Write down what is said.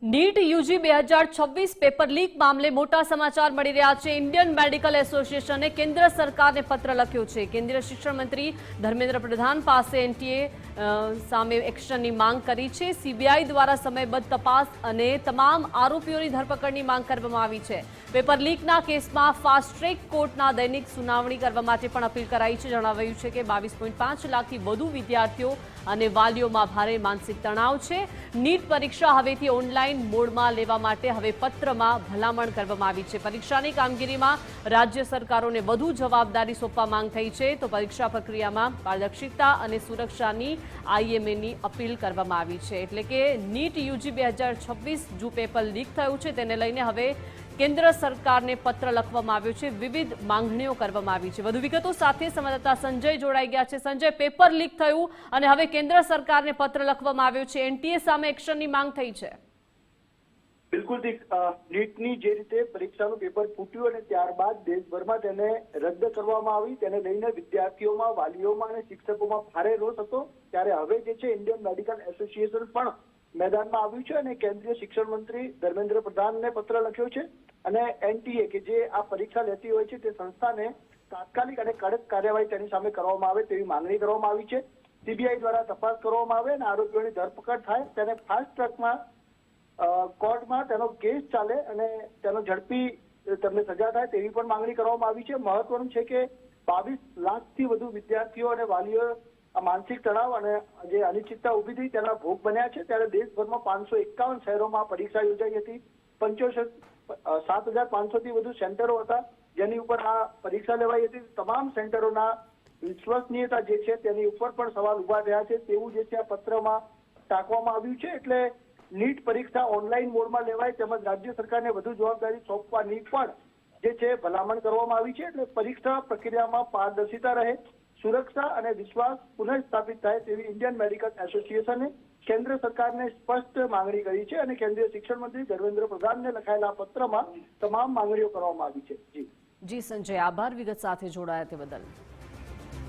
NEET UG 2026 paper leak મામલે મોટા સમાચાર મળી રહ્યા છે। ઇન્ડિયન મેડિકલ એસોસિએશને કેન્દ્ર સરકારને પત્ર લખ્યો છે। કેન્દ્રીય શિક્ષણ મંત્રી ધર્મેન્દ્ર પ્રધાન પાસે એનટીએ સામે એક્શનની માંગ કરી છે। સીબીઆઈ દ્વારા સમયબદ્ધ તપાસ અને તમામ આરોપીઓની ધરપકડની માંગ કરવામાં આવી છે। પેપર લીકના કેસમાં ફાસ્ટ ટ્રેક કોર્ટના દૈનિક સુનાવણી કરવા માટે પણ અપીલ કરાઈ છે। જણાવાયું છે કે 22.5 લાખથી વધુ વિદ્યાર્થીઓ અને વાલીઓમાં ભારે માનસિક તણાવ છે। નીટ પરીક્ષા હવેથી ઓનલાઈન મોડમાં લેવા માટે હવે પત્રમાં ભલામણ કરવામાં આવી છે। પરીક્ષાની કામગીરીમાં રાજ્ય સરકારોને વધુ જવાબદારી સોંપવા માંગ થઈ છે, તો પરીક્ષા પ્રક્રિયામાં પારદર્શિતા અને સુરક્ષાની આઈએમએની અપીલ કરવામાં આવી છે। એટલે કે નીટ યુજી 2026 જો પેપર લીક થયું છે તેને લઈને હવે કેન્દ્ર સરકારને પત્ર લખવામાં આવ્યો છે। વિવિધ માંગણીઓ કરવામાં આવી છે। વધુ વિગતો સાથે સંવાદદાતા સંજય જોડાઈ ગયા છે। સંજય, પેપર લીક થયું અને હવે કેન્દ્ર સરકારને પત્ર લખવામાં આવ્યો છે, એનટીએ સામે એક્શનની માંગ થઈ છે। બિલકુલ નીટની જે રીતે પરીક્ષાનું પેપર ફૂટ્યું અને ત્યારબાદ દેશભરમાં તેને રદ કરવામાં આવી, તેને લઈને વિદ્યાર્થીઓમાં, વાલીઓમાં અને શિક્ષકોમાં ભારે રોષ હતો। ત્યારે હવે જે છે ઇન્ડિયન મેડિકલ એસોસિએશન પણ મેદાનમાં આવ્યું છે અને કેન્દ્રીય શિક્ષણ મંત્રી ધર્મેન્દ્ર પ્રધાનને પત્ર લખ્યો છે અને એનટીએ કે જે આ પરીક્ષા લેતી હોય છે તે સંસ્થાને તાત્કાલિક અને કડક કાર્યવાહી તેની સામે કરવામાં આવે તેવી માંગણી કરવામાં આવી છે। સીબીઆઈ દ્વારા તપાસ કરવામાં આવે અને આરોપીઓની ધરપકડ થાય, તેને ફાસ્ટ ટ્રેકમાં કોર્ટમાં તેનો કેસ ચાલે અને તેનો ઝડપી તેમને સજા થાય તેવી પણ માંગણી કરવામાં આવી છે। મહત્વનું છે કે 22 લાખથી વધુ વિદ્યાર્થીઓ અને વાલીઓ આ માનસિક તણાવ અને જે અનિશ્ચિતતા ઉભી થઈ તેના ભોગ બન્યા છે। ત્યારે દેશભરમાં 551 શહેરોમાં પરીક્ષા યોજાઈ હતી। 7,500 થી વધુ સેન્ટરો હતા જેની ઉપર આ પરીક્ષા લેવાઈ હતી। તમામ સેન્ટરોના વિશ્વસનીયતા જે છે તેની ઉપર પણ સવાલ ઉભા થયા છે તેવું જે છે આ પત્રમાં ટાંકવામાં આવ્યું છે। એટલે નીટ પરીક્ષા ઓનલાઈન મોડમાં લેવાય તેમજ રાજ્ય સરકારને વધુ જવાબદારી સોંપવાની પણ જે છે ભલામણ કરવામાં આવી છે। એટલે પરીક્ષા પ્રક્રિયામાં પારદર્શિતા રહે, સુરક્ષા અને વિશ્વાસ પુનઃસ્થાપિત થાય તેવી ઇન્ડિયન મેડિકલ એસોસિએશને કેન્દ્ર સરકારને સ્પષ્ટ માંગણી કરી છે અને કેન્દ્રીય શિક્ષણ મંત્રી ધર્મેન્દ્ર પ્રધાનને લખાયેલા પત્રમાં તમામ માંગણીઓ કરવામાં આવી છે। જી સંજય, આભાર વિગત સાથે જોડાયા તે બદલ।